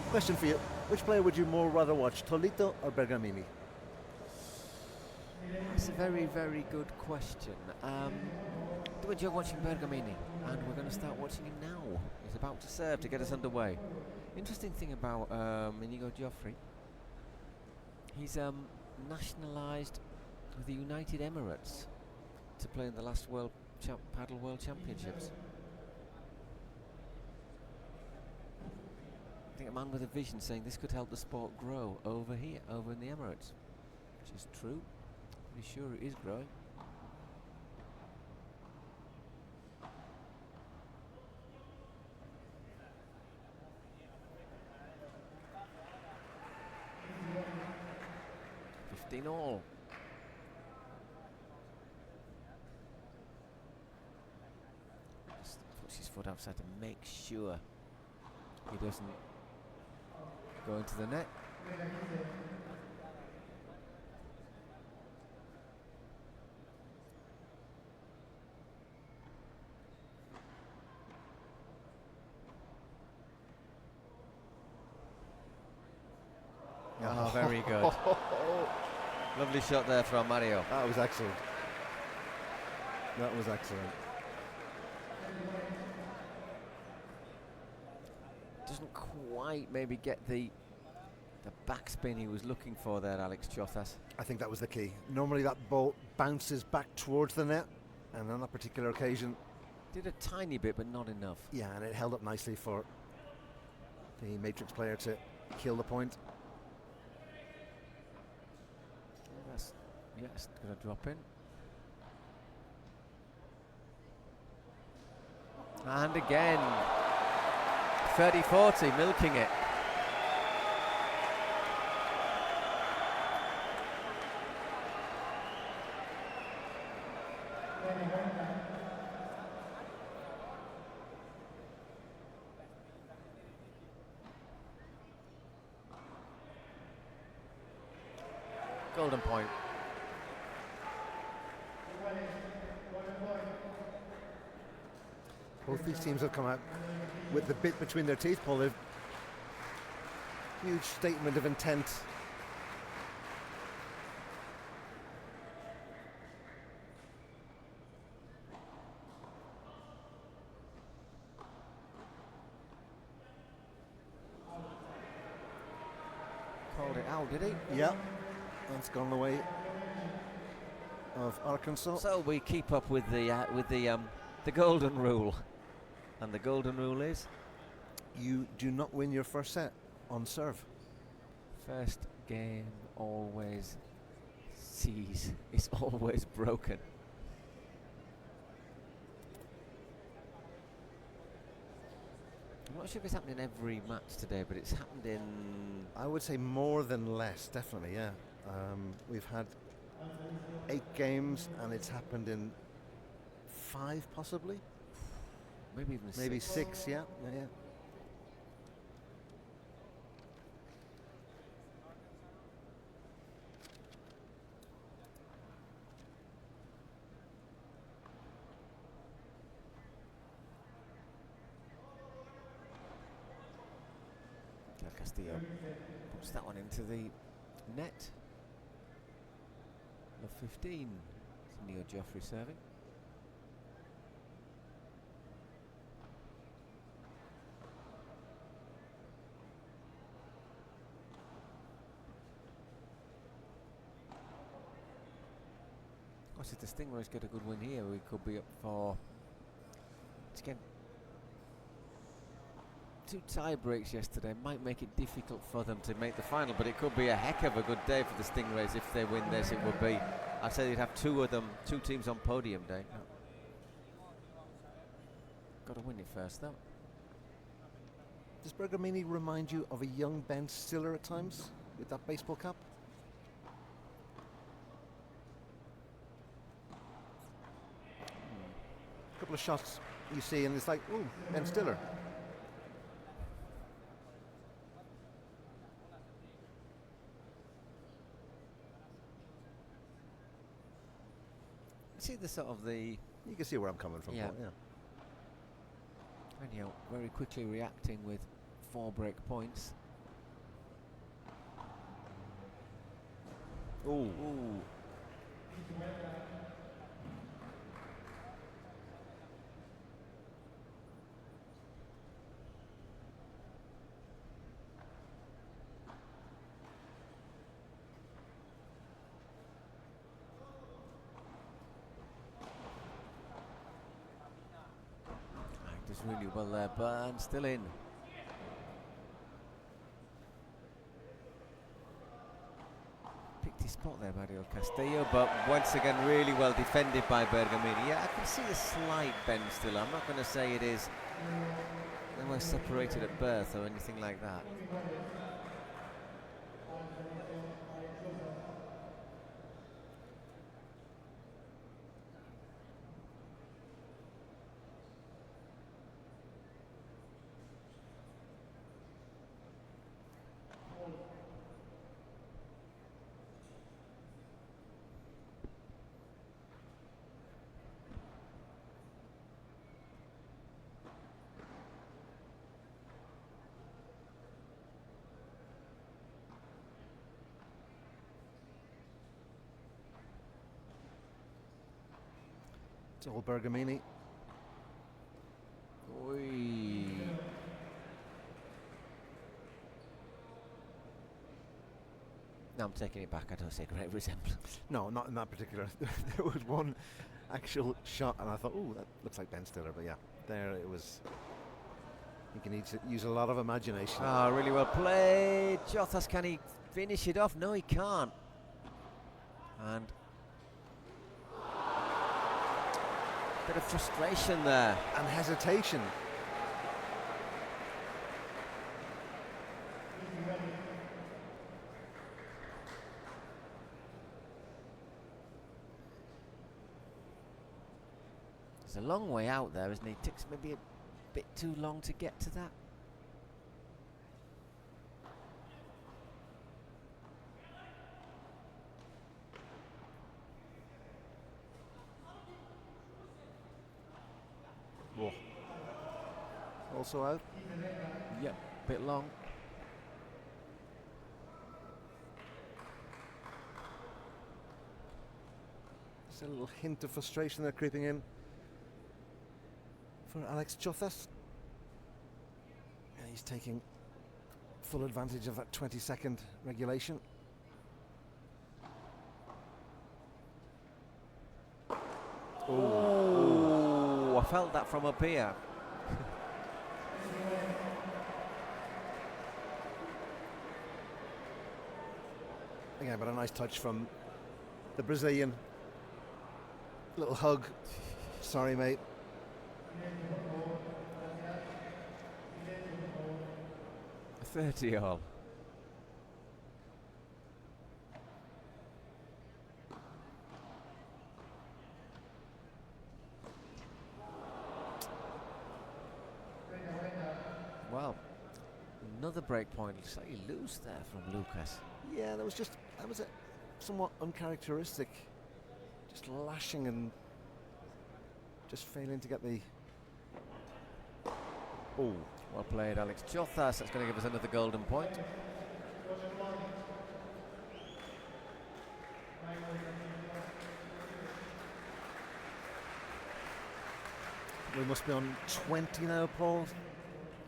Question for you. Which player would you more rather watch, Tolito or Bergamini? It's a very, very good question. Do enjoy watching Bergamini, and we're going to start watching him now. He's about to serve to get us underway. Interesting thing about Inigo Jofre, he's nationalised with the United Emirates to play in the last Paddle World Championships. I think a man with a vision saying this could help the sport grow over here, over in the Emirates, which is true. Pretty sure it is growing. All. Just puts his foot outside to make sure he doesn't go into the net. Oh, very good. Lovely shot there from Mario. That was excellent. That was excellent. Doesn't quite maybe get the backspin he was looking for there, Alex Chozas. I think that was the key. Normally that ball bounces back towards the net, and on that particular occasion... Did a tiny bit, but not enough. Yeah, and it held up nicely for the Matrix player to kill the point. Yes, going to drop in. And again, 30-40, milking it. Golden point. Both these teams have come out with the bit between their teeth, Paul. They've huge statement of intent. Called it out, did he? Yeah, that's gone the way of Arkansas. So we keep up with the golden rule. And the golden rule is? You do not win your first set on serve. First game always sees, is always broken. I'm not sure if it's happened in every match today, but it's happened in... I would say more than less, definitely, yeah. We've had 8 games and it's happened in 5 possibly. Maybe even maybe 6. 6, yeah. Castillo puts that one into the net of 15. It's Neo Jofre serving. Of course, if the Stingrays get a good win here, we could be up for... Again, 2 tie breaks yesterday might make it difficult for them to make the final, but it could be a heck of a good day for the Stingrays if they win this. It would be, I'd say they'd have 2 of them, 2 teams on podium day. Yeah. Got to win it first though. Does Bergamini remind you of a young Ben Stiller at times with that baseball cap? A couple of shots you see and it's like, ooh, Ben Stiller. See the sort of the... You can see where I'm coming from, yeah. Paul, yeah. And very quickly reacting with 4 break points. Ooh. Ooh. Does really well there, but still in. Picked his spot there by Castillo, but once again really well defended by Bergamini. Yeah, I can see a slight bend still. I'm not going to say it is they were separated at birth or anything like that. It's all Bergamini. Oi. No, I'm taking it back. I don't see a great resemblance. No, not in that particular. There was one actual shot, and I thought, "Ooh, that looks like Ben Stiller." But yeah, there it was. I think he needs to use a lot of imagination. Ah, really well played. Chozas, can he finish it off? No, he can't. And bit of frustration there. And hesitation. It's a long way out there, isn't he? It takes maybe a bit too long to get to that. Whoa. Also out. Yep, bit long. Just a little hint of frustration there creeping in for Alex Chozas. And he's taking full advantage of that 20-second regulation. Oh, I felt that from up here. Again, but a nice touch from the Brazilian. Little hug. Sorry, mate. A 30 all. Well, another break point. Slightly loose there from Lucas. Yeah, that was a somewhat uncharacteristic. Just lashing and just failing to get the. Oh, well played, Alex Chozas. That's going to give us another golden point. We must be on 20 now, Paul.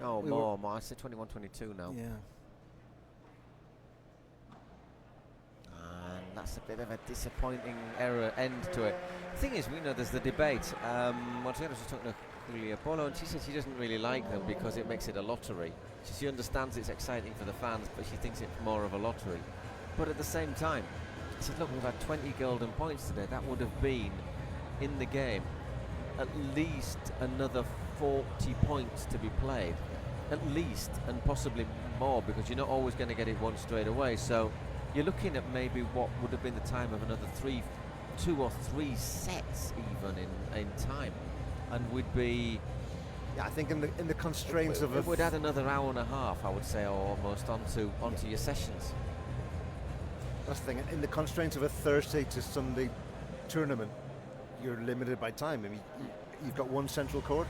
Oh, more. I said 21-22 now. Yeah. And that's a bit of a disappointing end to it. The thing is, we know there's the debate. Montero was talking to Julia Polo, and she said she doesn't really like them because it makes it a lottery. She understands it's exciting for the fans, but she thinks it's more of a lottery. But at the same time, she said, look, we've had 20 golden points today. That would have been, in the game, at least another 40 points to be played. At least, and possibly more, because you're not always going to get it one straight away. So you're looking at maybe what would have been the time of another 2 or 3 sets even in time, and we'd be. Yeah, I think in the constraints of it would add another hour and a half, I would say, or almost onto your sessions. That's the thing. In the constraints of a Thursday to Sunday tournament, you're limited by time. I mean, you've got one central court.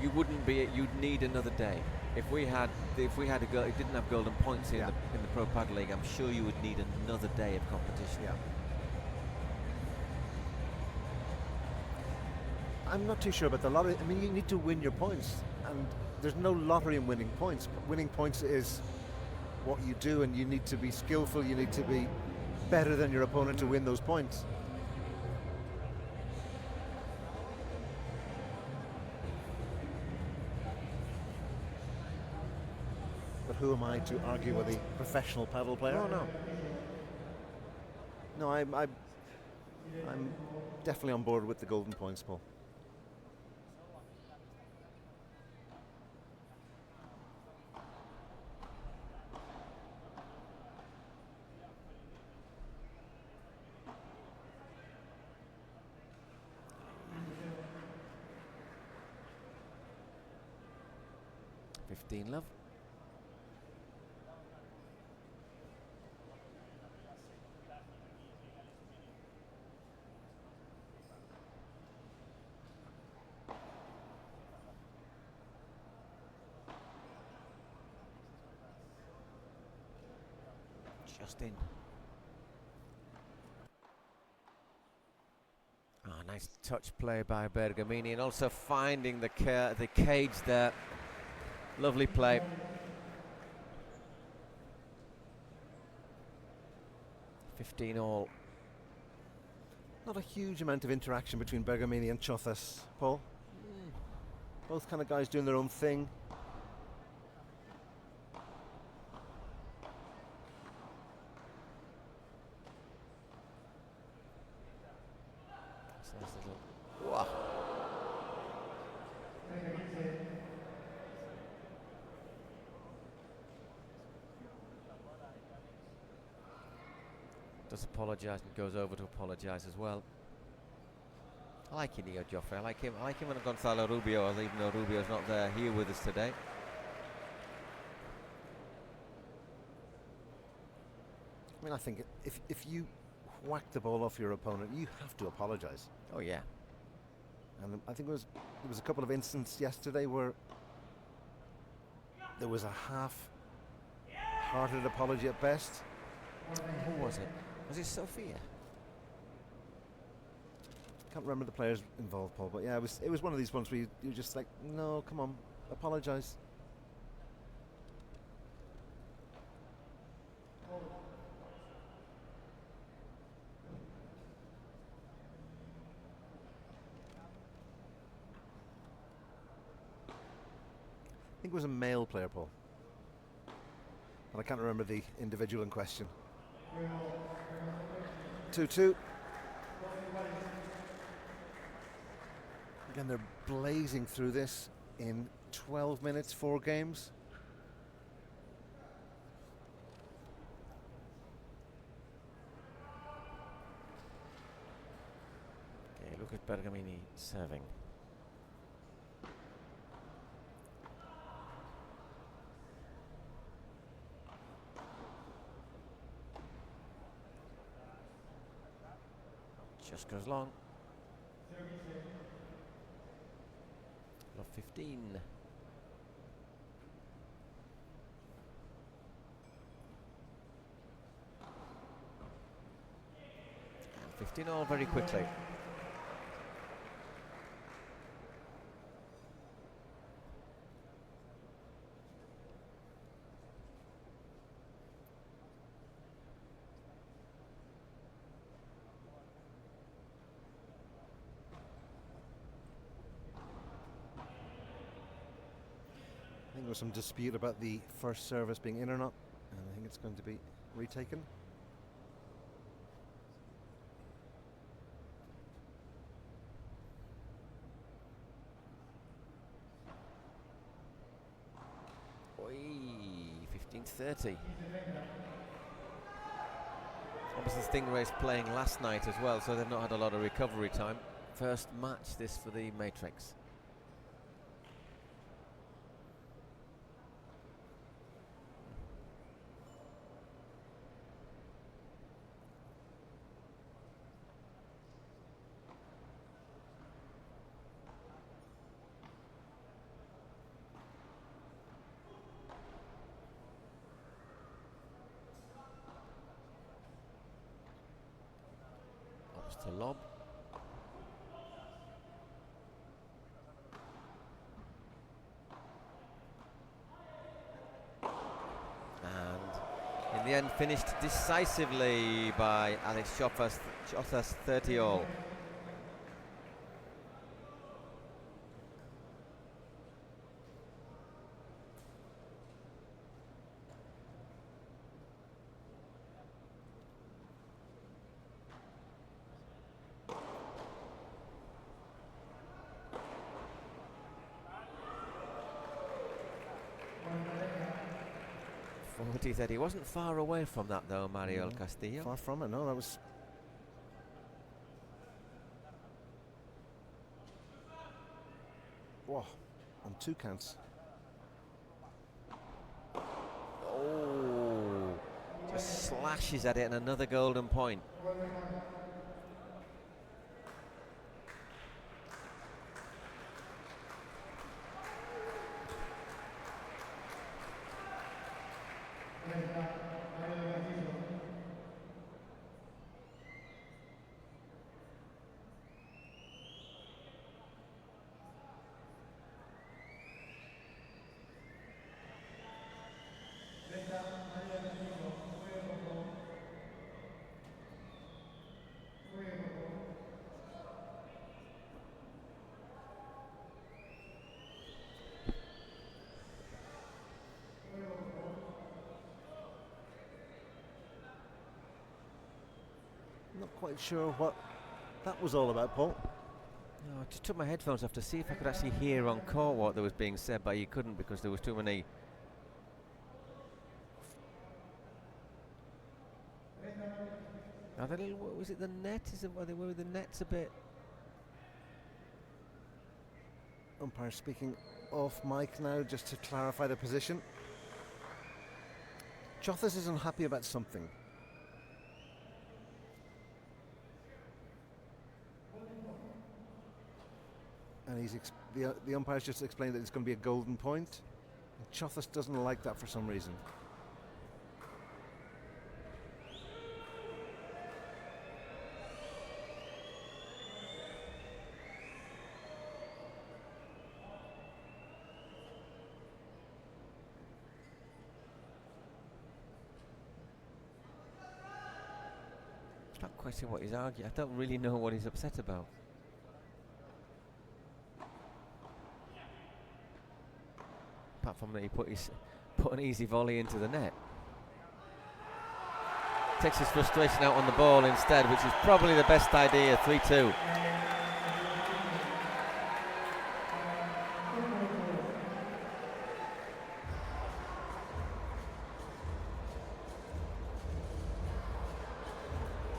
You'd need another day. if we had didn't have golden points in the Pro Padel League, I'm sure you would need another day of competition. Yeah. I'm not too sure about the lottery. I mean, you need to win your points, and there's no lottery in winning points. Winning points is what you do, and you need to be skillful. You need to be better than your opponent to win those points. But who am I to argue with a professional paddle player? No, I'm definitely on board with the golden points, Paul. Love. Just in. Nice touch play by Bergamini, and also finding the cage there. Lovely play. All. Not a huge amount of interaction between Bergamini and Chozas, Paul. Both kind of guys doing their own thing. Wow. Does apologise and goes over to apologise as well. I like Inigo Jofre. I like him and Gonzalo Rubio, even though Rubio's not here with us today. I mean, I think if you whack the ball off your opponent, you have to apologise. Oh yeah. And I think there was a couple of instances yesterday where there was a half-hearted apology at best. Who was it? Was it Sophia? Can't remember the players involved, Paul, but yeah, it was one of these ones where you're just like, no, come on, apologise. I think it was a male player, Paul, but I can't remember the individual in question. 2-2. Again, they're blazing through this in 12 minutes, 4 games. Okay, look at Bergamini serving. Just goes long. Love 15. And 15 all very quickly. I think there was some dispute about the first service being in or not, and I think it's going to be retaken. Oi, 15-30. Obviously Stingrays playing last night as well, so they've not had a lot of recovery time. First match this for the Matrix. It's a lob. And in the end, finished decisively by Alex Chozas, 30-all. He wasn't far away from that though, Mario Castillo. Far from it, no, that was... Whoa, on 2 counts. Oh, just slashes at it and another golden point. Not quite sure what that was all about, Paul. No, I just took my headphones off to see if I could actually hear on court what there was being said, but you couldn't because there was too many. Are they little, was it the net? Is it, are they worried the net's a bit? Umpire speaking off mic now just to clarify the position. Chozas is unhappy about something. And the umpire's just explained that it's going to be a golden point. And Chozas doesn't like that for some reason. Not question what he's arguing. I don't really know what he's upset about. Apart from that he put an easy volley into the net. Takes his frustration out on the ball instead, which is probably the best idea. 3-2.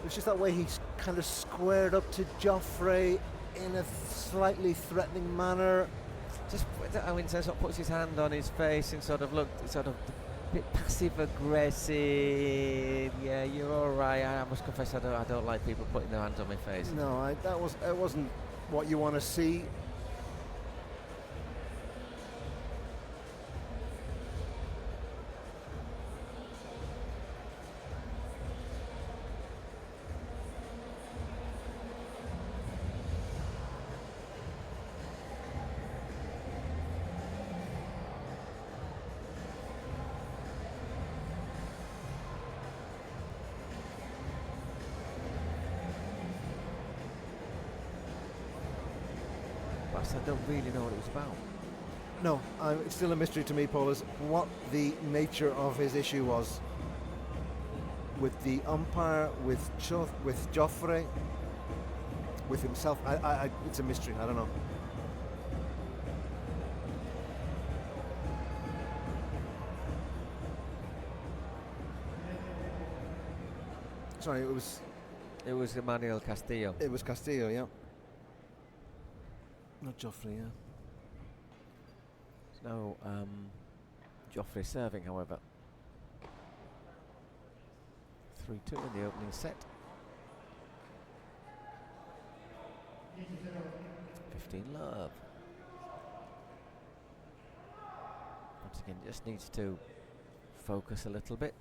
It's just that way he's kind of squared up to Jofre in a slightly threatening manner. Just, I mean, sort of puts his hand on his face and sort of looked, sort of a bit passive aggressive. Yeah, you're all right. I must confess, I don't like people putting their hands on my face. No, it wasn't what you want to see. I don't really know what it was about. No, it's still a mystery to me, Paul, is what the nature of his issue was with the umpire, with Jofre, with himself. It's a mystery. I don't know. Sorry, It was Emmanuel Castillo. It was Castillo, yeah. Not Jofre, yeah. No, Jofre serving, however. 3-2 in the opening set. 15 love. Once again, just needs to focus a little bit.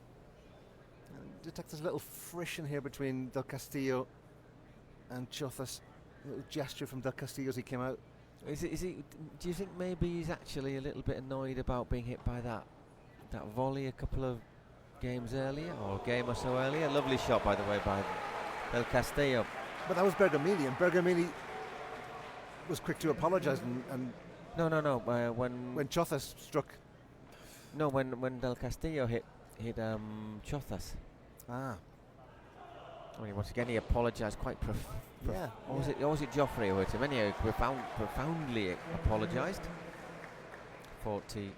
Detect there's a little friction here between Del Castillo And Chozas, a little gesture from Del Castillo as he came out. Is he? Do you think maybe he's actually a little bit annoyed about being hit by that volley a couple of games earlier, or a game or so earlier? Lovely shot, by the way, by Del Castillo. But that was Bergamini, and Bergamini was quick to apologise. And No. When Chozas struck. No, when Del Castillo hit Chozas. Ah. I mean, once again, he apologised quite Yeah. Or was it Jofre who hit him? Anyway, profoundly apologised. 40.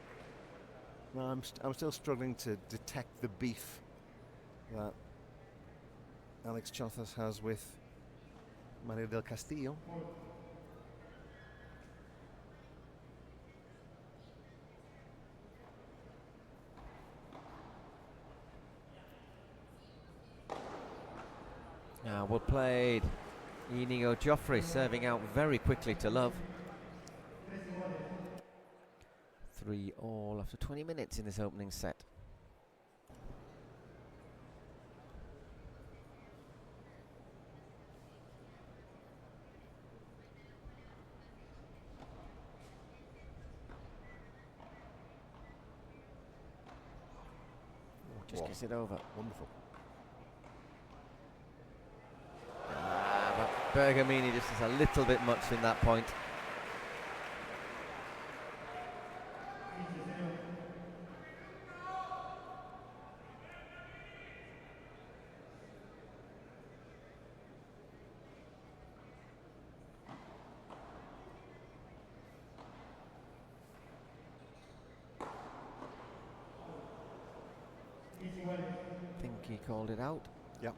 No, I'm still struggling to detect the beef that Alex Chozas has with Mario Del Castillo. Now well played. Inigo Jofre serving out very quickly to Love. 3-all after 20 minutes in this opening set. Just gets it over. Wonderful. But Bergamini just is a little bit much in that point. I think he called it out. Yep.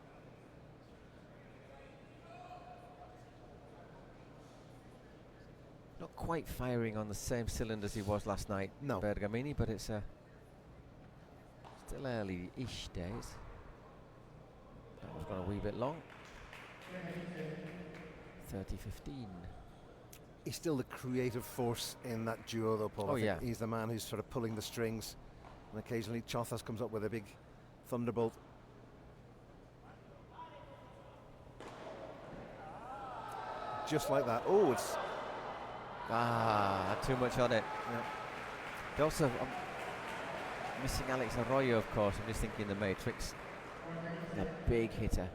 Not quite firing on the same cylinders he was last night, No. Bergamini, but it's still early-ish days. That one's gone a wee bit long. 30-15. He's still the creative force in that duo, though, Paul. Oh, I think yeah. he's the man who's sort of pulling the strings, and occasionally Chozas comes up with a big thunderbolt. Just like that. Oh, it's Too much on it. yeah. But also, missing Alex Arroyo, of course. I'm just thinking the Matrix. A big hitter.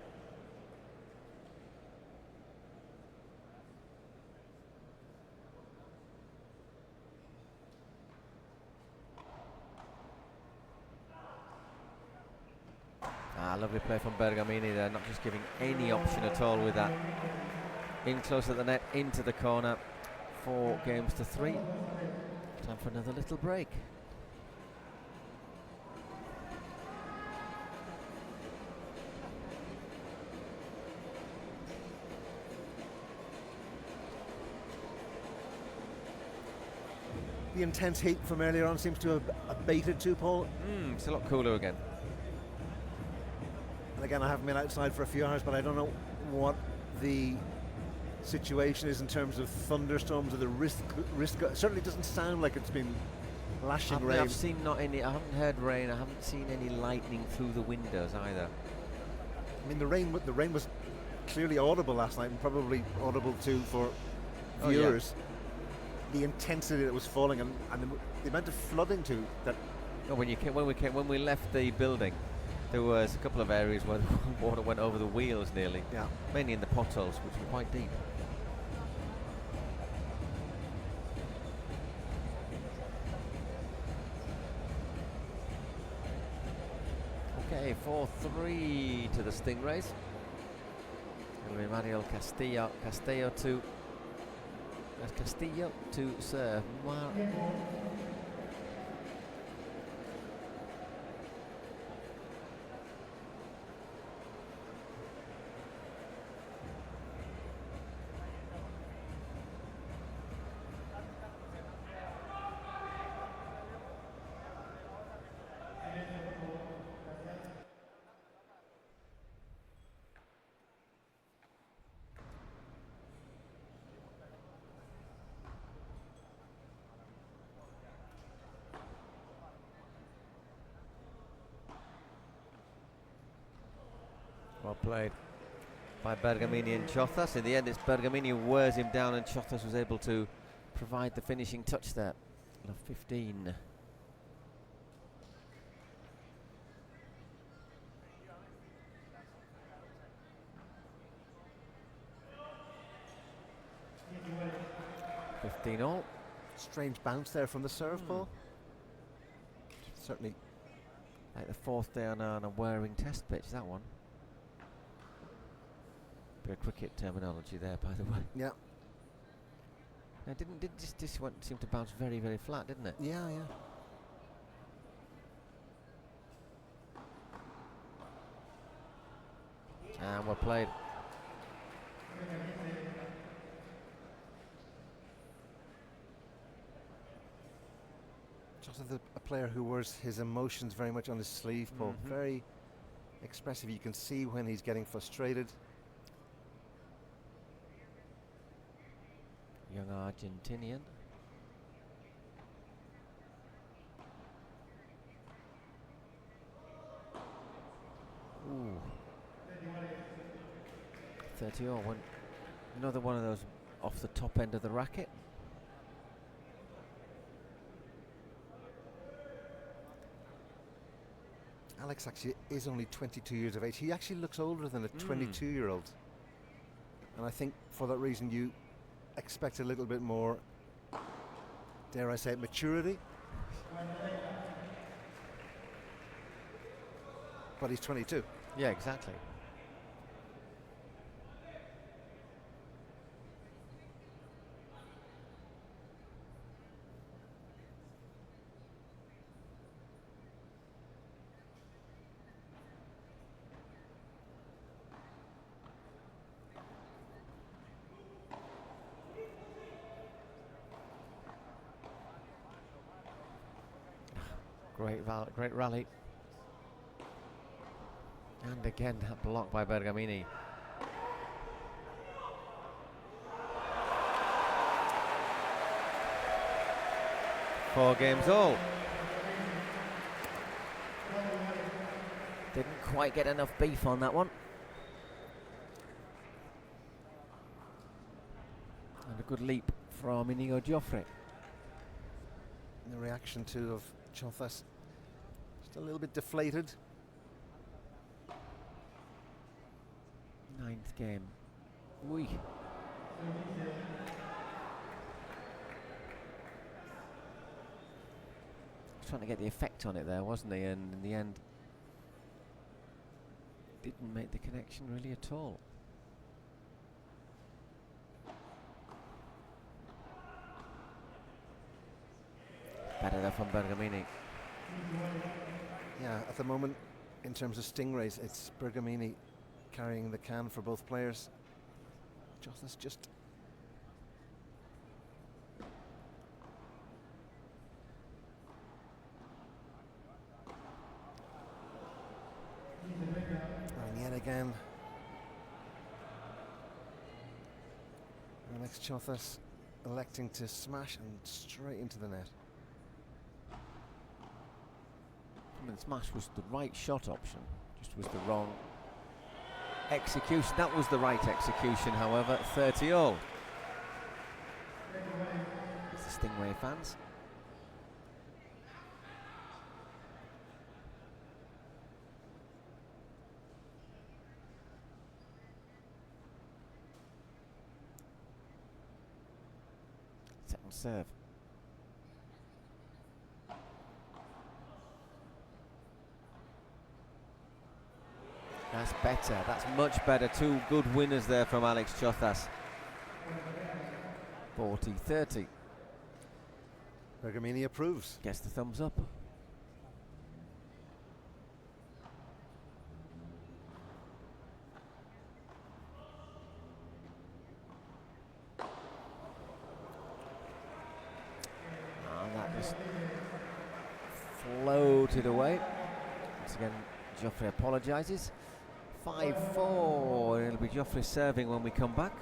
Lovely play from Bergamini there, not just giving any option at all with that. In close at the net, into the corner. 4-3. Time for another little break. The intense heat from earlier on seems to have abated too, Paul. It's a lot cooler again. And again, I haven't been outside for a few hours, but I don't know what the situation is in terms of thunderstorms or the risk. It certainly doesn't sound like it's been lashing rain. I've seen not any. I haven't heard rain. I haven't seen any lightning through the windows either. I mean, the rain was clearly audible last night, and probably audible too for viewers. The intensity that was falling, and the amount of flooding too. That when we left the building, there was a couple of areas where the water went over the wheels nearly. Yeah. Mainly in the potholes, which were quite deep. Okay, 4-3 to the Stingrays. It'll be Manuel Castillo to serve. Well played. by Bergamini and Chozas. In the end, it's Bergamini who wears him down, and Chozas was able to provide the finishing touch there. 15. All. Strange bounce there from the serve ball. Certainly. Like the fourth day on a wearing test pitch, that one. Bit of cricket terminology there, by the way. Yeah. Now, this one seem to bounce very, very flat, didn't it? Yeah. And well played. Just a player who wears his emotions very much on his sleeve, Paul. Very expressive. You can see when he's getting frustrated. Young Argentinian. Ooh. 30 all. Another one of those off the top end of the racket. Alex actually is only 22 years of age. He actually looks older than a 22-year-old. And I think for that reason you expect a little bit more, dare I say it, maturity. But he's 22. Yeah, exactly. Great rally. And again, that block by Bergamini. Four games all. Didn't quite get enough beef on that one. And a good leap from Inigo Jofre. The reaction too of Chozas, just a little bit deflated. 9th game. Wee. Trying to get the effect on it there, wasn't he? And in the end, didn't make the connection really at all. Better there from Bergamini. Yeah, at the moment, in terms of Stingrays, it's Bergamini carrying the can for both players. Chozas just... And yet again, Alex Chozas electing to smash and straight into the net. I mean, smash was the right shot option, just was the wrong execution. That was the right execution, however. 30 all. It's the Stingray fans. Second serve. That's better, that's much better. Two good winners there from Alex Chozas. 40-30. Bergamini approves. Gets the thumbs up. That just floated away. Once again, Jofre apologises. 5-4. It'll be Jofre serving when we come back.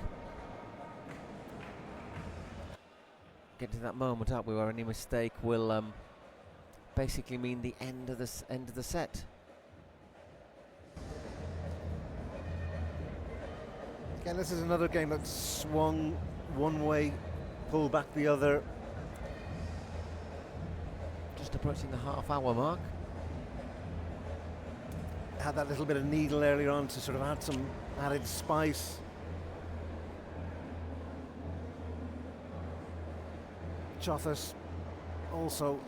Get to that moment, aren't we, where any mistake will basically mean the end of the set. Again, this is another game that swung one way, pulled back the other. Just approaching the half-hour mark. Had that little bit of needle earlier on to sort of add some added spice. Chozas also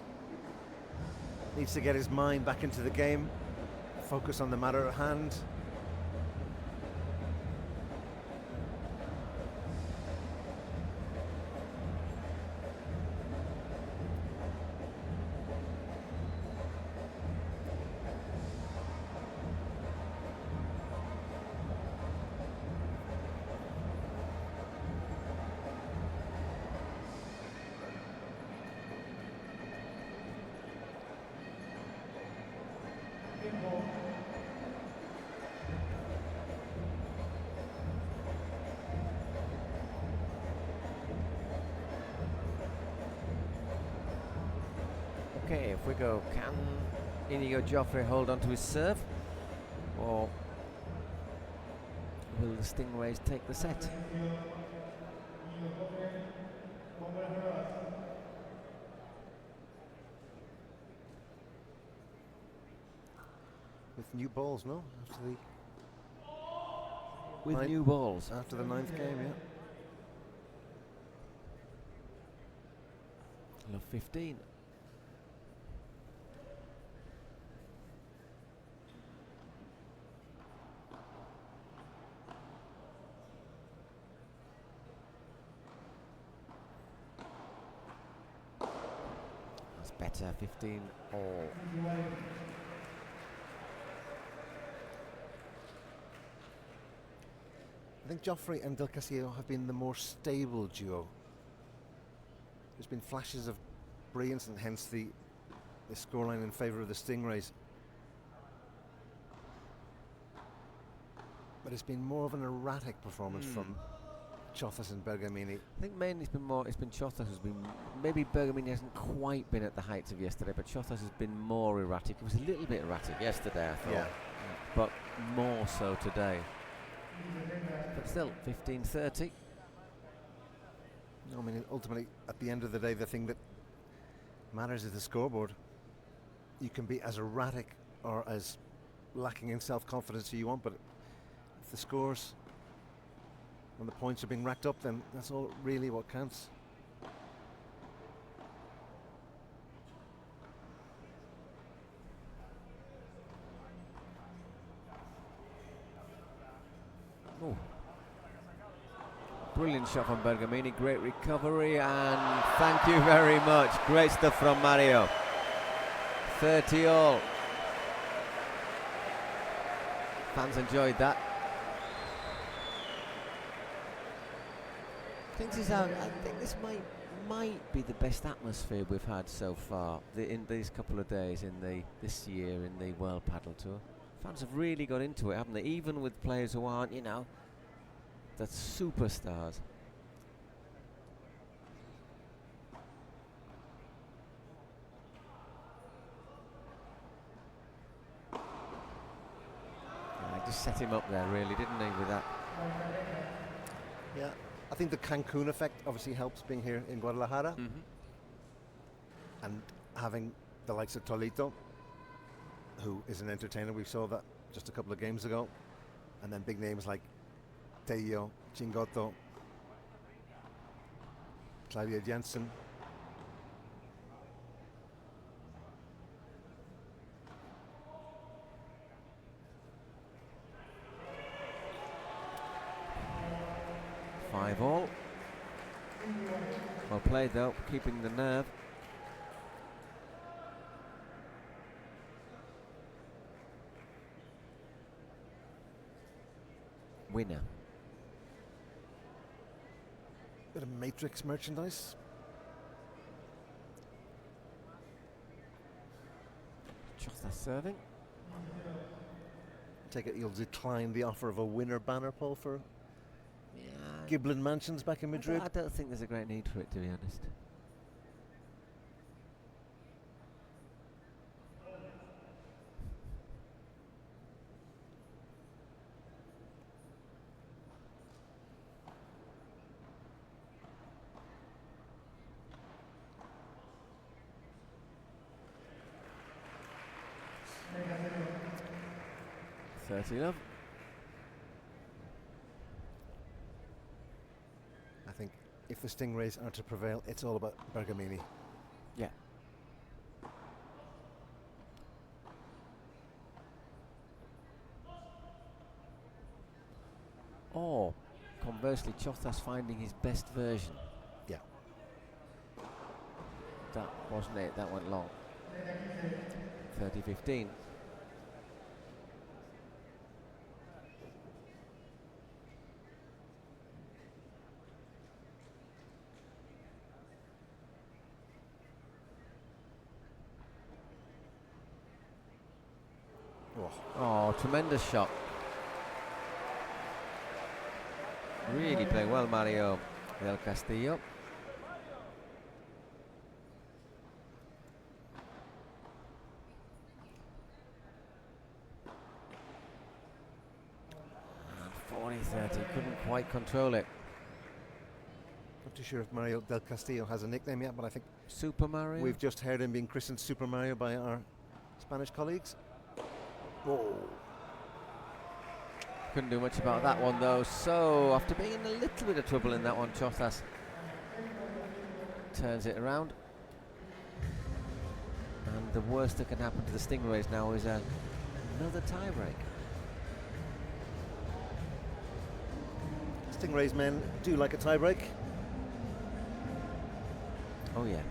needs to get his mind back into the game, focus on the matter at hand. Okay, if we go, can Inigo Jofre hold on to his serve, or will the Stingrays take the set? With new balls, no? After the With new balls. after the 9th game, yeah. Love 15. That's better, 15 all. I think Jofre and Del Castillo have been the more stable duo. There's been flashes of brilliance and hence the scoreline in favour of the Stingrays. But it's been more of an erratic performance from Chozas and Bergamini. I think mainly it's been Chozas who's been, maybe Bergamini hasn't quite been at the heights of yesterday, but Chozas has been more erratic. It was a little bit erratic yesterday, I thought, but more so today. But still, 15-30. I mean, ultimately, at the end of the day, the thing that matters is the scoreboard. You can be as erratic or as lacking in self-confidence as you want, but if the scores and the points are being racked up, then that's all really what counts. Oh. Brilliant shot from Bergamini, great recovery, and thank you very much. Great stuff from Mario. 30 all. Fans enjoyed that. I think this might be the best atmosphere we've had so far in these couple of days this year in the World Paddle Tour. Fans have really got into it, haven't they? Even with players who aren't, the superstars. They just set him up there, really, didn't they, with that? Yeah, I think the Cancun effect obviously helps being here in Guadalajara and having the likes of Tolito, who is an entertainer. We saw that just a couple of games ago, and then big names like Deigo, Chingotto, Claudia Jensen. Five all. Well played though, keeping the nerve. Winner. Bit of Matrix merchandise. Chozas serving. Take it you'll decline the offer of a winner banner, Paul, for Giblin Mansions back in Madrid? I don't think there's a great need for it, to be honest. 30 love. I think if the Stingrays are to prevail, it's all about Bergamini. Yeah. Or, conversely, Chozas finding his best version. Yeah. That wasn't it, that went long. 30-15. Oh, tremendous shot. Really playing well, Mario del Castillo. And 40-30, couldn't quite control it. Not too sure if Mario del Castillo has a nickname yet, but I think Super Mario? we've just heard him being christened Super Mario by our Spanish colleagues. Oh. Couldn't do much about that one though. So after being in a little bit of trouble in that one, Chozas turns it around. And the worst that can happen to the Stingrays now is another tiebreak. Stingrays men do like a tiebreak. Oh yeah.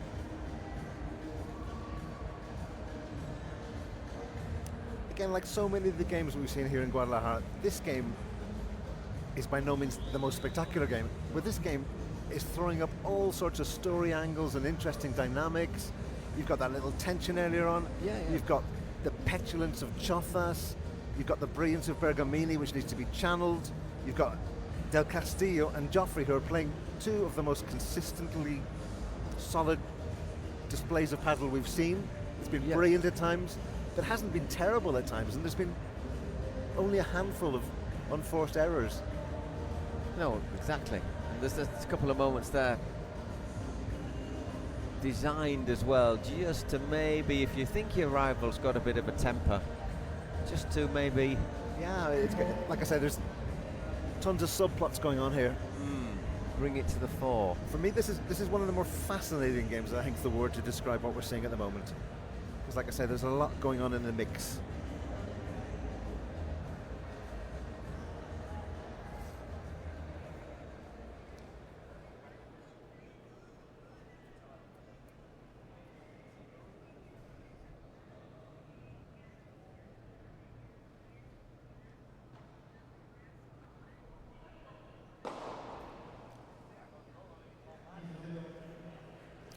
Again, like so many of the games we've seen here in Guadalajara, this game is by no means the most spectacular game, but this game is throwing up all sorts of story angles and interesting dynamics. You've got that little tension earlier on. Yeah. You've got the petulance of Chozas. You've got the brilliance of Bergamini, which needs to be channeled. You've got Del Castillo and Jofre, who are playing two of the most consistently solid displays of paddle we've seen. It's been brilliant at times, but hasn't been terrible at times, and there's been only a handful of unforced errors. No, exactly. And there's a couple of moments there designed as well, just to maybe, if you think your rival's got a bit of a temper, just to maybe... Yeah, it's like I said, there's tons of subplots going on here. Bring it to the fore. For me, this is one of the more fascinating games, I think, is the word to describe what we're seeing at the moment. Because like I said, there's a lot going on in the mix.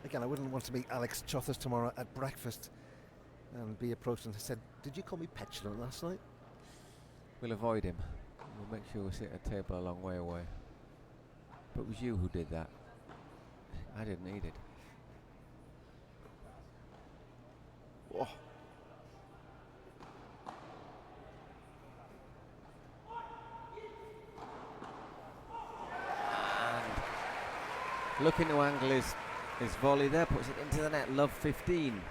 Again, I wouldn't want to meet Alex Chozas tomorrow at breakfast and be approached and said, "Did you call me petulant last night?" We'll avoid him. We'll make sure we sit at a table a long way away. But it was you who did that. I didn't need it. Oh. And looking to angle his volley there, puts it into the net. Love 15.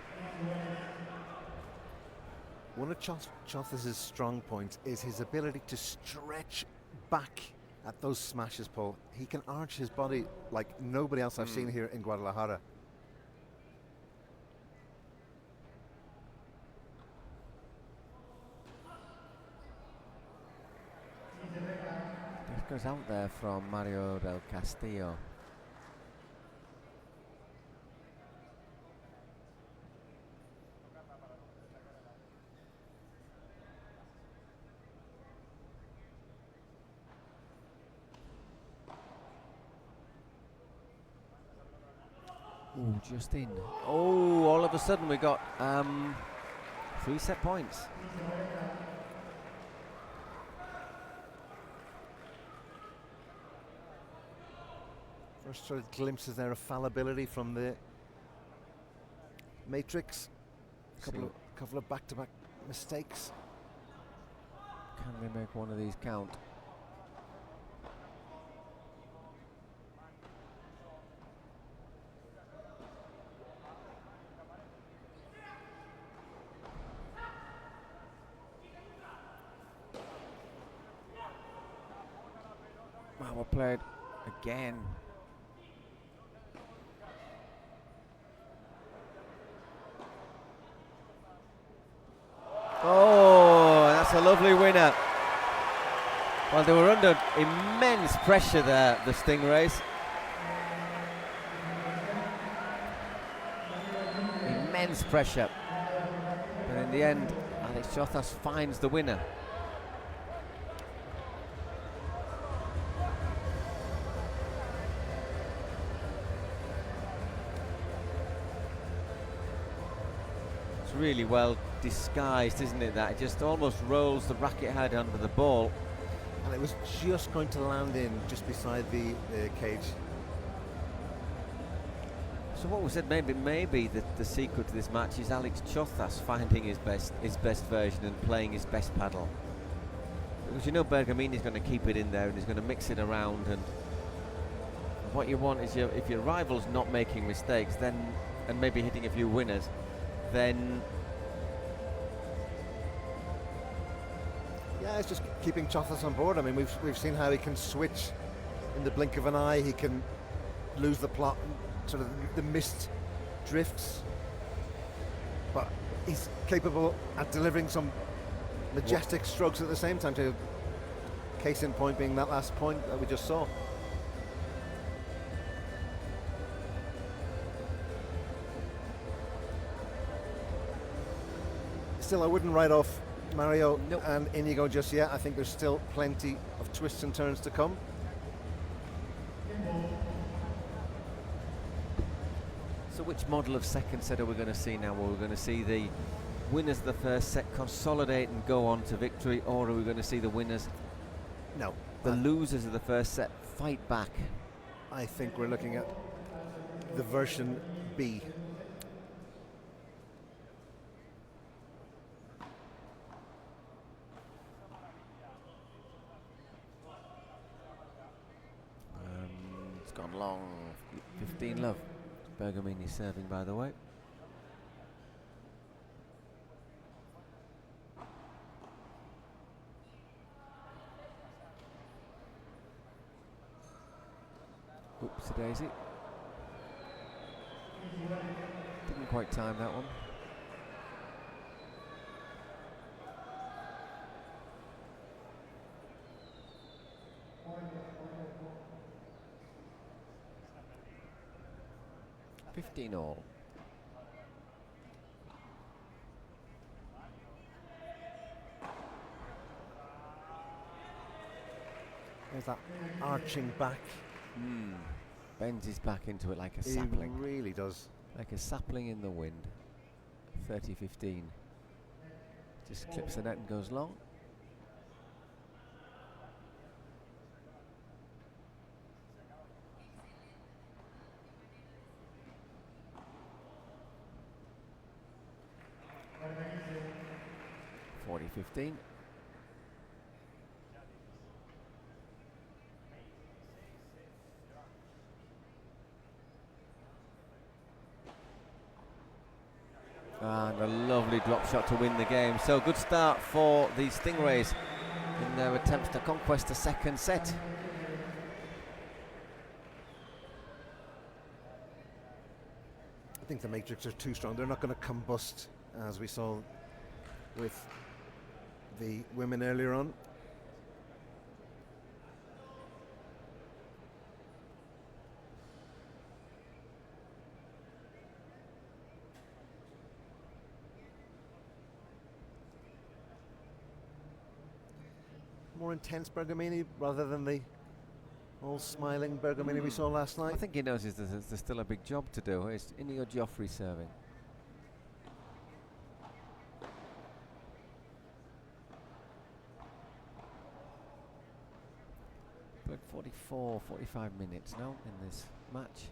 One of Chozas' strong points is his ability to stretch back at those smashes, Paul. He can arch his body like nobody else I've seen here in Guadalajara. This goes out there from Mario del Castillo. Ooh, just in. Oh, all of a sudden we got 3 set points. First sort of glimpses there of fallibility from the Matrix. Couple of back-to-back mistakes. Can they make one of these count? well played again. Oh, that's a lovely winner. Well, they were under immense pressure there, the Stingrays. Immense pressure. But in the end, Chozas finds the winner. It's really well disguised, isn't it? That it just almost rolls the racket head under the ball. And it was just going to land in just beside the cage. So what we said, maybe the secret to this match is Alex Chozas finding his best version and playing his best paddle. Because you know Bergamini's going to keep it in there and he's going to mix it around, and what you want is if your rival's not making mistakes, then and maybe hitting a few winners, then yeah, it's just keeping Chozas on board. I mean, we've seen how he can switch in the blink of an eye. He can lose the plot, sort of the mist drifts, but he's capable at delivering some majestic strokes at the same time. To case in point being that last point that we just saw. Still, I wouldn't write off Mario and Inigo just yet. I think there's still plenty of twists and turns to come. So which model of second set are we going to see now? Are we going to see the winners of the first set consolidate and go on to victory, or are we going to see the winners, the losers of the first set, fight back? I think we're looking at the version B. It's gone long. 15 love. Bergamini serving, by the way. Oopsie daisy. Didn't quite time that one. $15 all. There's that arching back. Bends his back into it like a sapling. He really does. Like a sapling in the wind. 30-15. Just clips the net and goes long. $40-15. And a lovely drop shot to win the game. So good start for the Stingrays in their attempts to conquest the second set. I think the Matrix are too strong. They're not going to combust as we saw with the women earlier on. More intense Bergamini rather than the all smiling Bergamini we saw last night. I think he knows there's still a big job to do. It's Inigo Jofre serving. Played 45 minutes now in this match.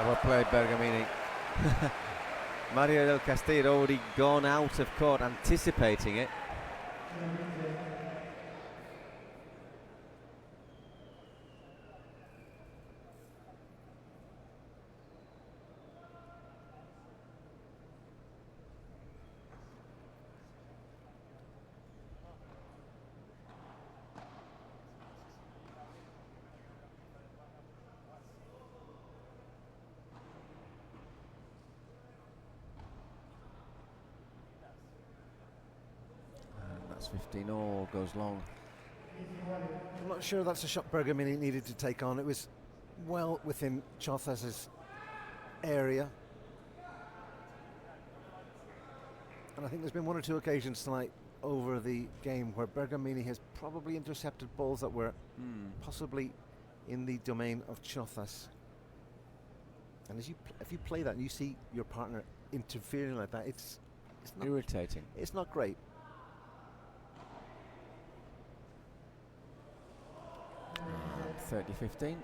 Well played, Bergamini. Mario del Castillo had already gone out of court, anticipating it. That's 15 all, goes long. I'm not sure that's a shot Bergamini needed to take on. It was well within Chozas' area. And I think there's been one or two occasions tonight over the game where Bergamini has probably intercepted balls that were possibly in the domain of Chozas. And as if you play that and you see your partner interfering like that, it's not irritating. It's not great. And 30-15.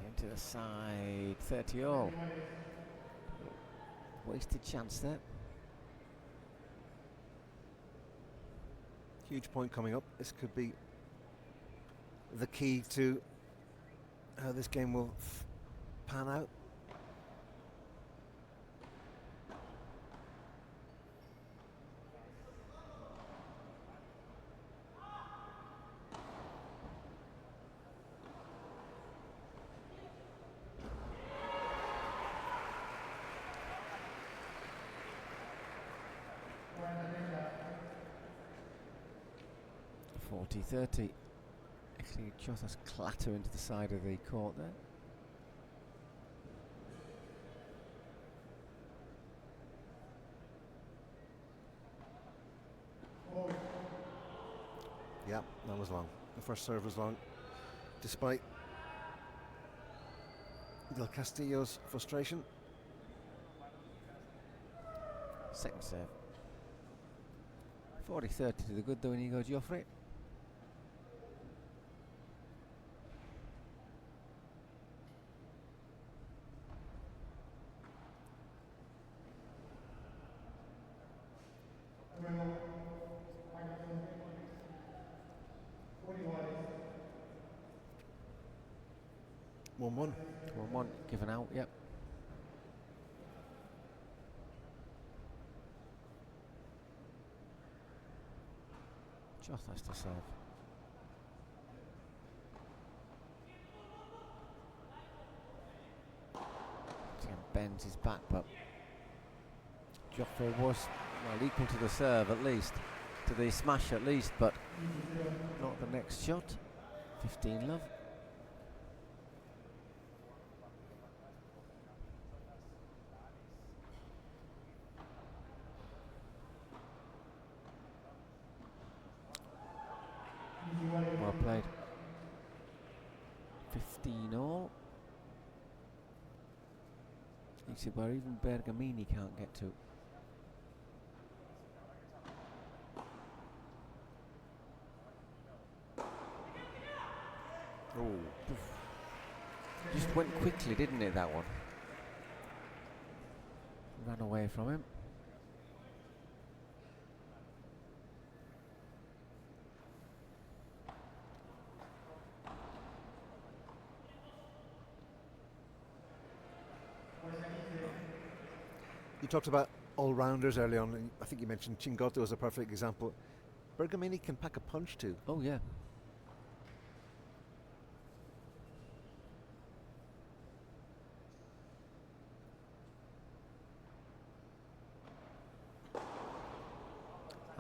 Into the side, 30 all. Wasted chance there. Huge point coming up. This could be the key to how this game will pan out. .30. Actually, Chozas clatter into the side of the court there. Yeah, that was long. The first serve was long, despite Del Castillo's frustration. Second serve. 40-30 to the good though, Inigo Jofre. One given out, yep. Chozas to serve. Bends his back, but Jofre was well equal to the serve at least, to the smash at least, but not the next shot. 15 love. Well played. 15 all. You see where even Bergamini can't get to. Oh, just went quickly, didn't it, that one? Ran away from him. You talked about all-rounders early on, and I think you mentioned Chingoto as a perfect example. Bergamini can pack a punch too. Oh yeah.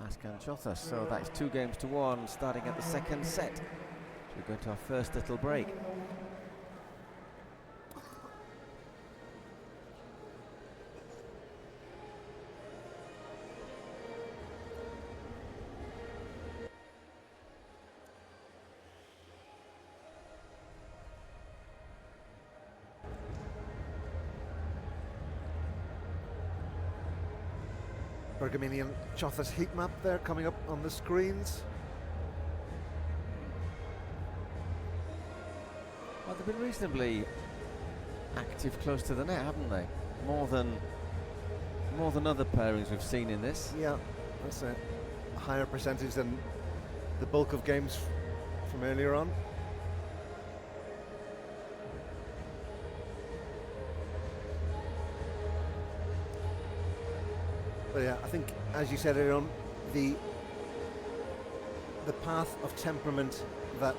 Ascan Chozas, so that's 2-1 starting at the second set. We're going to our first little break. Bergamini and Chozas heat map there coming up on the screens. Well, they've been reasonably active close to the net, haven't they? More than other pairings we've seen in this. Yeah, that's a higher percentage than the bulk of games from earlier on. But yeah, I think, as you said earlier on, the path of temperament that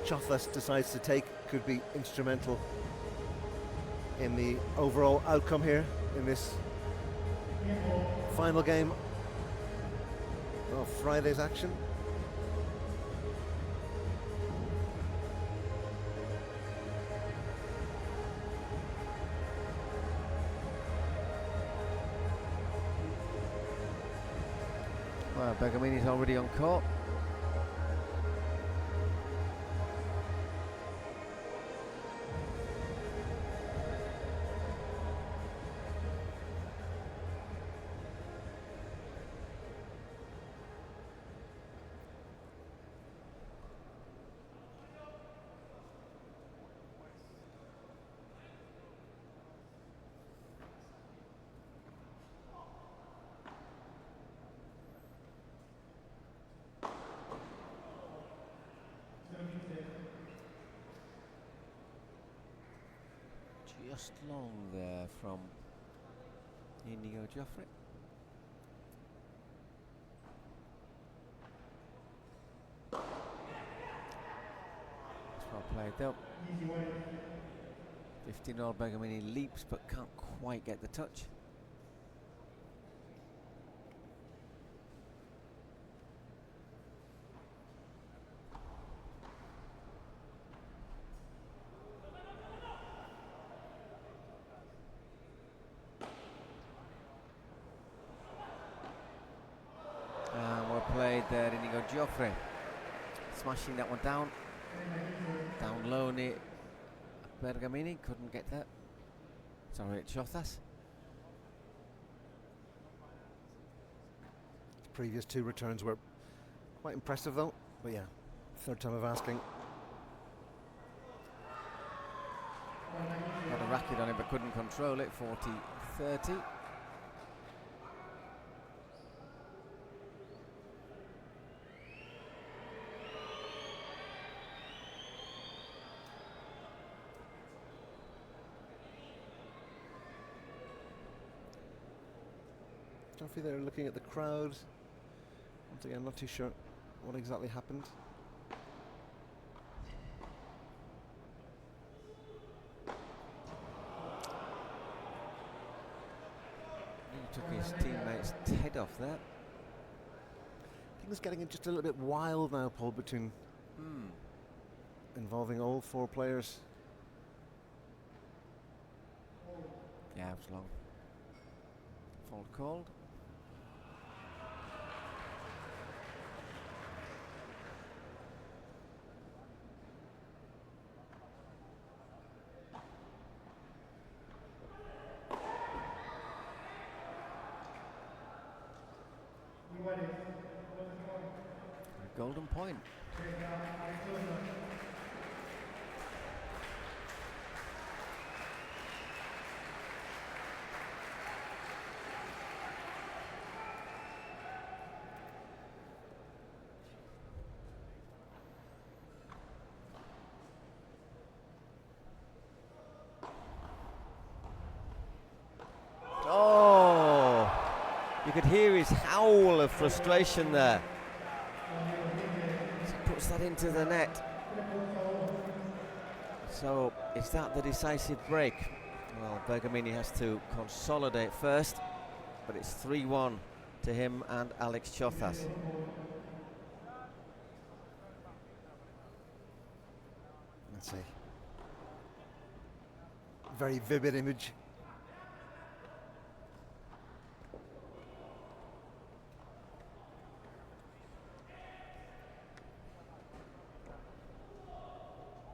Chozas decides to take could be instrumental in the overall outcome here in this final game of Friday's action. Well, Bergamini's already on court. Just long there from Inigo Jofre. It's well played though. 15-year-old Bergamini leaps but can't quite get the touch. Played there, Inigo Jofre, smashing that one down low near Bergamini, couldn't get that. Sorry, at Chozas. His previous two returns were quite impressive though, but yeah, third time of asking. Got a racket on it but couldn't control it, 40-30. Jofre there looking at the crowd. Once again, not too sure what exactly happened. He took his teammate's head off there. Things getting just a little bit wild now, Paul, between involving all four players. Yeah, it was long. Fault called. A golden point. Oh, you could hear his howl of frustration there. So he puts that into the net. So is that the decisive break? Well, Bergamini has to consolidate first, but it's 3-1 to him and Alex Chozas. Let's see. Very vivid image.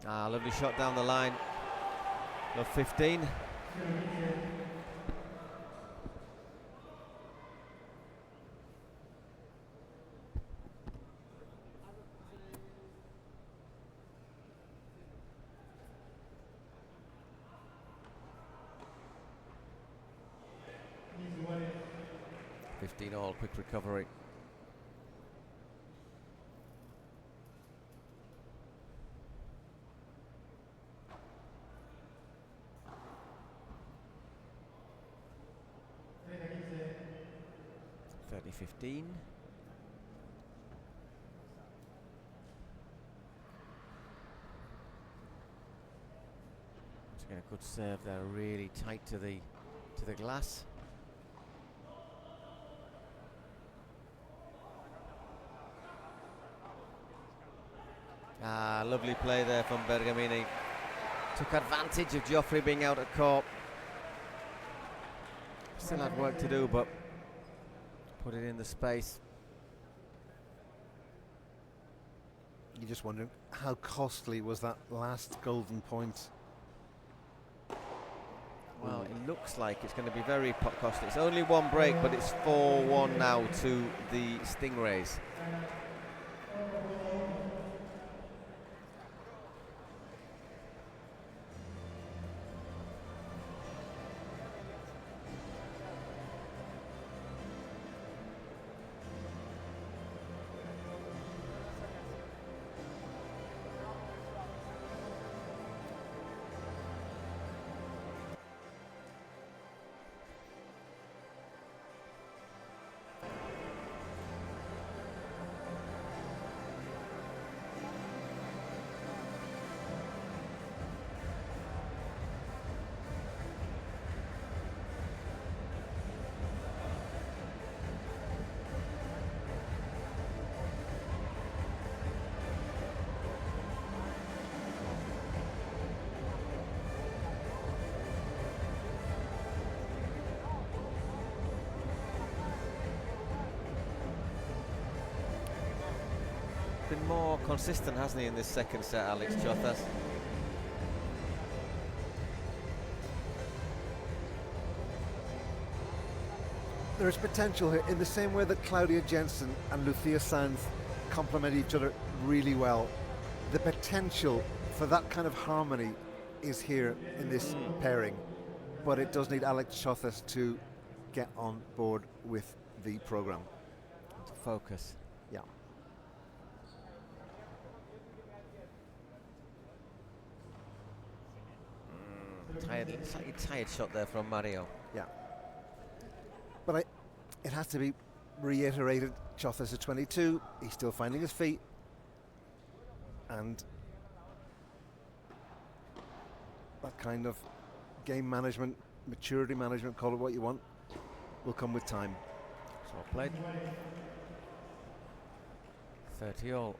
Ah, lovely shot down the line. Love 15. 15 all, quick recovery. (30-15). Once again, a good serve there, really tight to the glass. Lovely play there from Bergamini. Took advantage of Jofre being out at court. Still had work to do, but put it in the space. You're just wondering how costly was that last golden point? Well, it looks like it's going to be very costly. It's only one break, but it's 4-1 now to the Stingrays. Been more consistent, hasn't he, in this second set, Alex Chozas? There is potential here in the same way that Claudia Jensen and Lucia Sanz complement each other really well. The potential for that kind of harmony is here in this pairing, but it does need Alex Chozas to get on board with the program. To focus. Yeah. Slightly tired shot there from Mario. Yeah. But it has to be reiterated, Chozas at 22, he's still finding his feet, and that kind of game management, maturity management, call it what you want, will come with time. So well played. 30 all.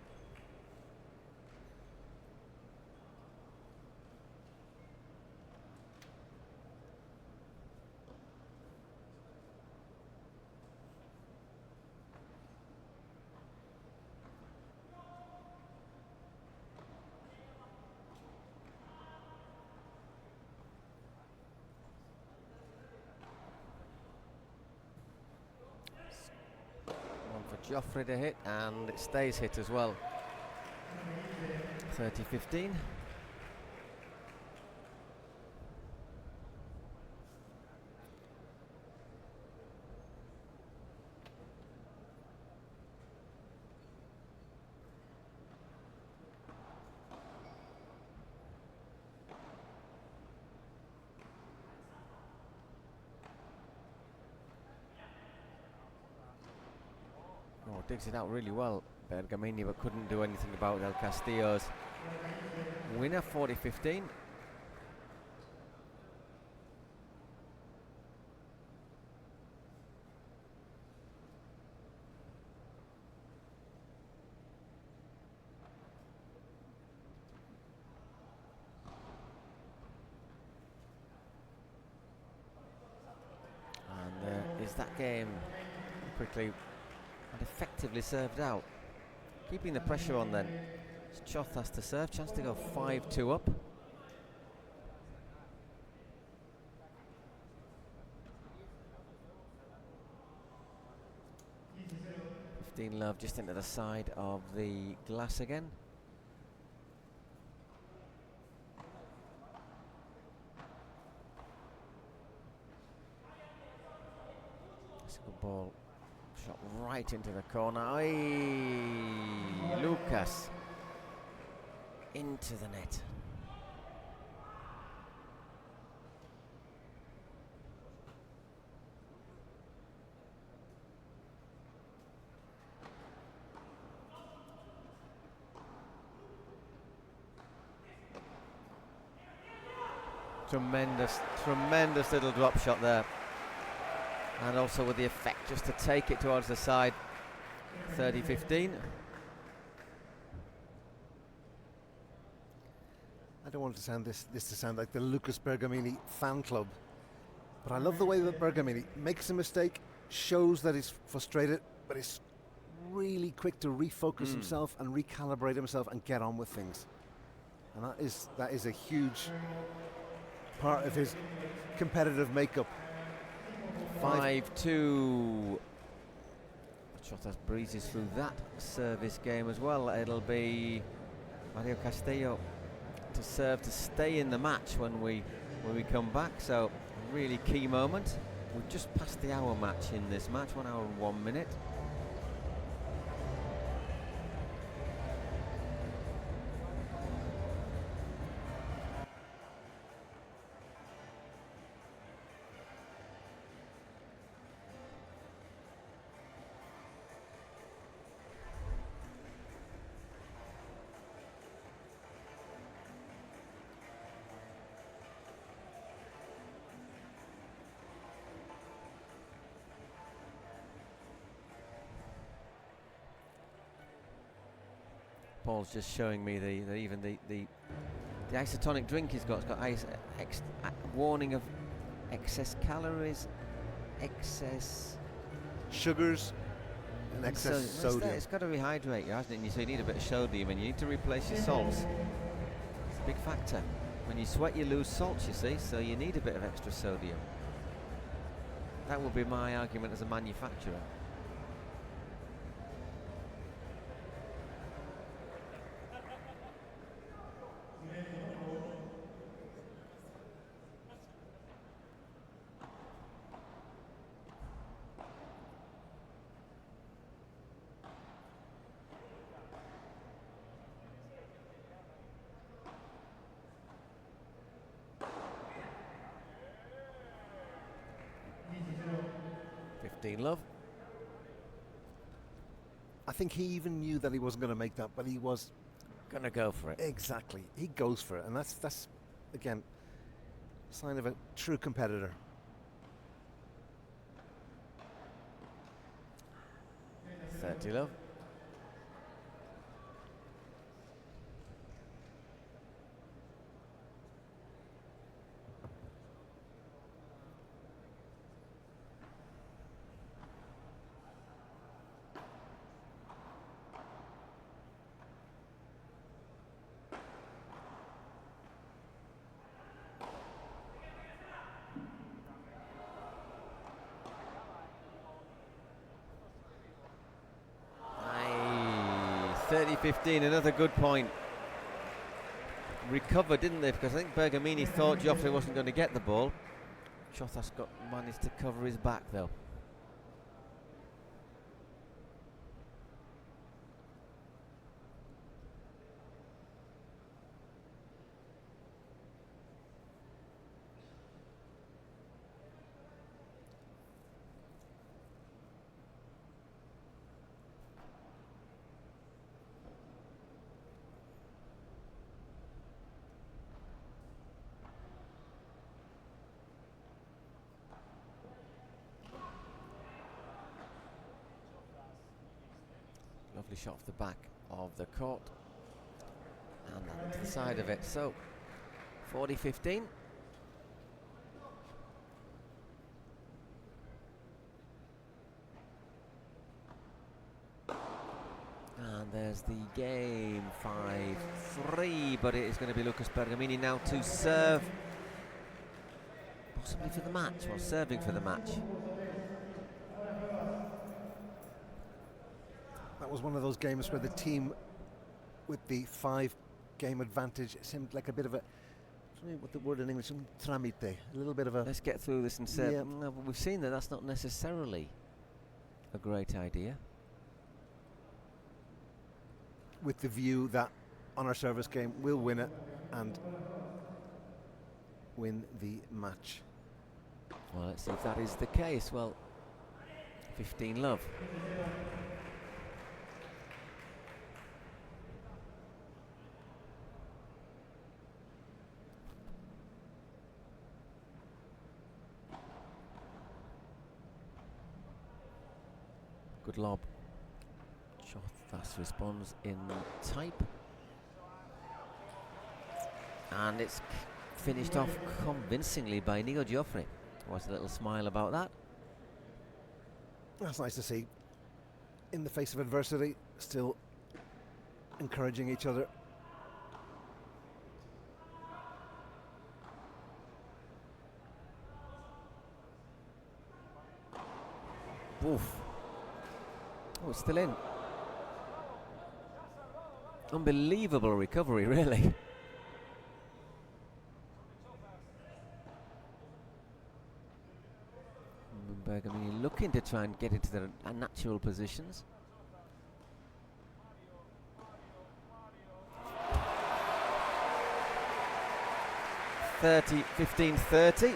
Jofre to hit, and it stays hit as well. 30-15. Digs it out really well, Bergamini, but couldn't do anything about El Castillo's winner. 40-15. And there is that game quickly and effectively served out. Keeping the pressure on then. Chozas to serve, chance to go 5-2 up. Love just into the side of the glass again. It's a good ball Shot right into the corner. Aye, Lucas into the net. Tremendous little drop shot there. And also with the effect just to take it towards the side. 30-15. I don't want to sound this to sound like the Lucas Bergamini fan club, but I love the way that Bergamini makes a mistake, shows that he's frustrated, but is really quick to refocus himself and recalibrate himself and get on with things. And that is a huge part of his competitive makeup. 5-2. Chozas breezes through that service game as well. It'll be Mario Castillo to serve to stay in the match when we come back. So a really key moment. We've just passed the hour match in this match, 1 hour and 1 minute. Paul's just showing me the isotonic drink he's got. It's got warning of excess calories, excess sugars, and excess sodium. It's got to rehydrate you, hasn't it? So you need a bit of sodium, and you need to replace your salts. It's a big factor. When you sweat, you lose salts, you see, so you need a bit of extra sodium. That would be my argument as a manufacturer. Love. I think he even knew that he wasn't going to make that, but he was going to go for it. Exactly. He goes for it, and that's again a sign of a true competitor. Love. Aye, 30-15, another good point. Recovered, didn't they? Because I think Bergamini thought Jofre wasn't going to get the ball. Chozas managed to cover his back though. Lovely shot off the back of the court and then to the side of it. So 40-15. And there's the game, 5-3, but it is going to be Lucas Bergamini now to serve, possibly for the match, or serving for the match. That was one of those games where the team with the 5-game advantage seemed like a bit of a, I don't know what the word in English, tramite, a little bit of a... Let's get through this and say, yeah. no, but we've seen that that's not necessarily a great idea. With the view that on our service game we'll win it and win the match. Well, let's see if that is the case. Well, 15 love. Good lob. Chozas responds in type. And it's finished off convincingly by Inigo Jofre. Was a little smile about that. That's nice to see. In the face of adversity, still encouraging each other. Oof. Oh, it's still in. Unbelievable recovery, really. Bergamini looking to try and get into their natural positions. (30, 15-30).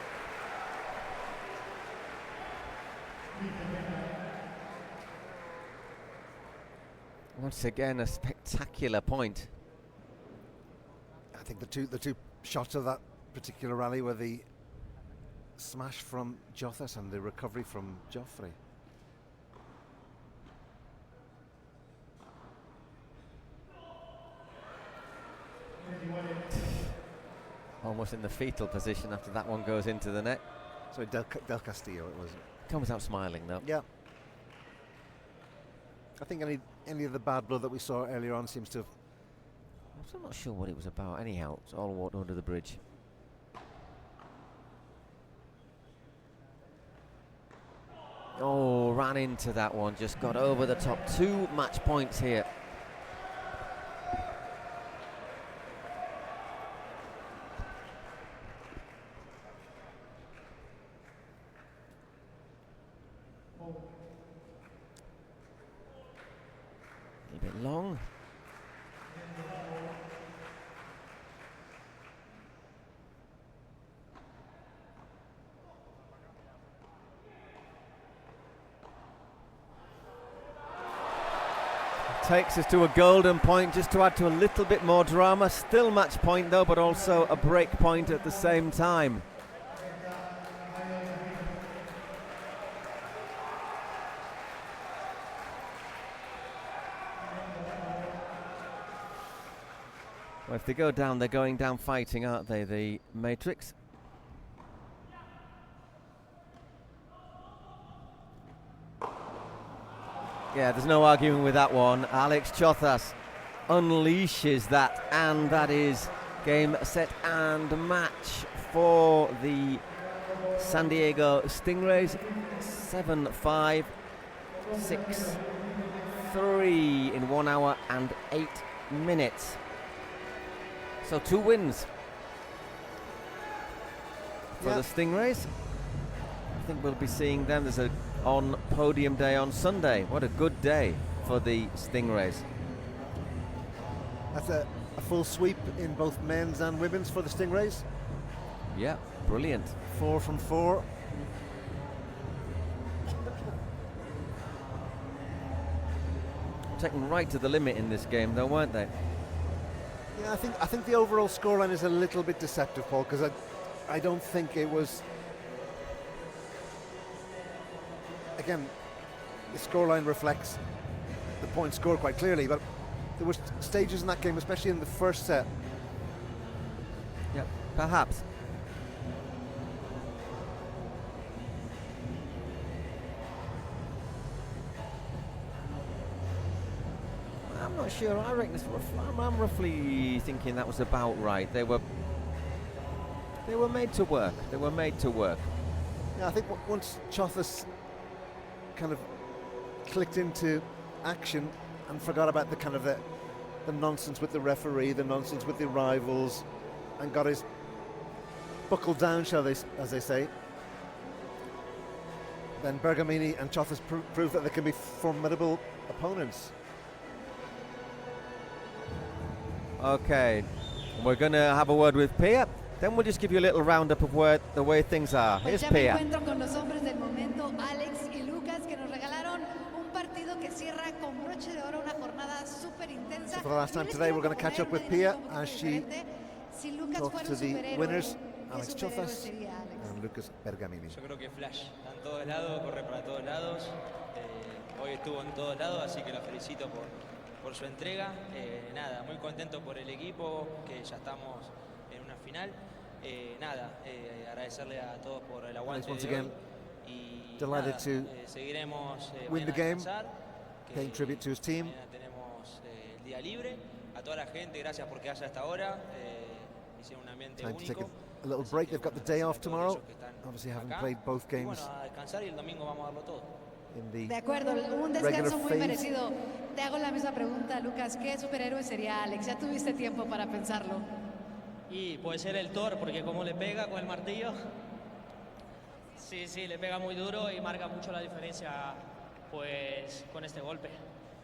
Once again, a spectacular point. I think the two shots of that particular rally were the smash from Chozas and the recovery from Jofre. Almost in the fetal position after that one goes into the net. Sorry, Del Castillo it was. Comes out smiling though. Yeah. I think any of the bad blood that we saw earlier on seems to have... I'm not sure what it was about. Anyhow, it's all water under the bridge. Oh, ran into that one. Just got over the top. 2 match points here. A bit long. Takes us to a golden point, just to add to a little bit more drama. Still match point though, but also a break point at the same time. Well, if they go down, they're going down fighting, aren't they, the Matrix? Yeah, there's no arguing with that one. Alex Chozas unleashes that, and that is game, set, and match for the San Diego Stingrays. 7-5, 6-3 in 1 hour and 8 minutes. So 2 wins for the Stingrays. I think we'll be seeing them. There's a on podium day on Sunday. What a good day for the Stingrays. That's a full sweep in both men's and women's for the Stingrays. Yeah, brilliant. 4 from 4. Taken right to the limit in this game though, weren't they? Yeah, I think the overall scoreline is a little bit deceptive, Paul, because I don't think it was... Again, the scoreline reflects the point scored quite clearly, but there were stages in that game, especially in the first set. Yeah, perhaps. I'm not sure. I reckon I'm roughly thinking that was about right. They were made to work. They were made to work. Yeah, I think once Chozas kind of clicked into action and forgot about the kind of the nonsense with the referee, the nonsense with the rivals, and got his buckle down, as they say, then Bergamini and Chozas prove that they can be formidable opponents. Okay, we're going to have a word with Pia. Then we'll just give you a little roundup of the way things are. Here's Ya me Pia. encuentro con los hombres del momento, Alex y Lucas, que nos regalaron un partido que cierra con broche de oro, una jornada súper intensa. So for the last time today, we're going to catch up with Pia as she talks to the winners, Alex Chozas and Lucas Bergamini. Yo creo que Flash está en todos lados, corre para todos lados. Hoy estuvo en todos lados, así que lo felicito por su entrega. Nada, muy contento por el equipo, que ya estamos en una final. Agradecerle a todos por el aguante Once de again, hoy. Y delighted nada, to seguiremos win the mañana a game, descansar, que paying tribute to his team. mañana tenemos el día libre. A toda la gente, gracias por quedarse hasta ahora. Hicieron un ambiente Time to take único. a little Así break. que, They've got the bueno, day gracias off a todos tomorrow. ellos que están Obviously haven't acá. played both Y games bueno, a descansar y el domingo vamos a darlo todo. in De the acuerdo, un regular descanso muy phase. merecido. Te hago la misma pregunta, Lucas. ¿Qué superhéroe sería Alex? Ya tuviste tiempo para pensarlo. Y puede ser el Thor, porque como le pega con el martillo, sí, le pega muy duro y marca mucho la diferencia pues con este golpe.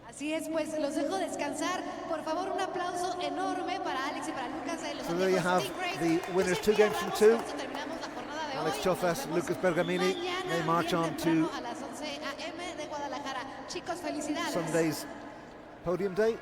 Así es, pues los dejo descansar. Por favor, un aplauso enorme para Alex y para Lucas. Los So there you amigos have Stingrays. the winners, Pues 2 games from 2. con esto terminamos la jornada de Alex hoy. Chozas, Nos vemos Lucas Bergamini. mañana They march bien on temprano to a las 11 a.m. de Guadalajara. Chicos, felicidades. Sunday's podium day.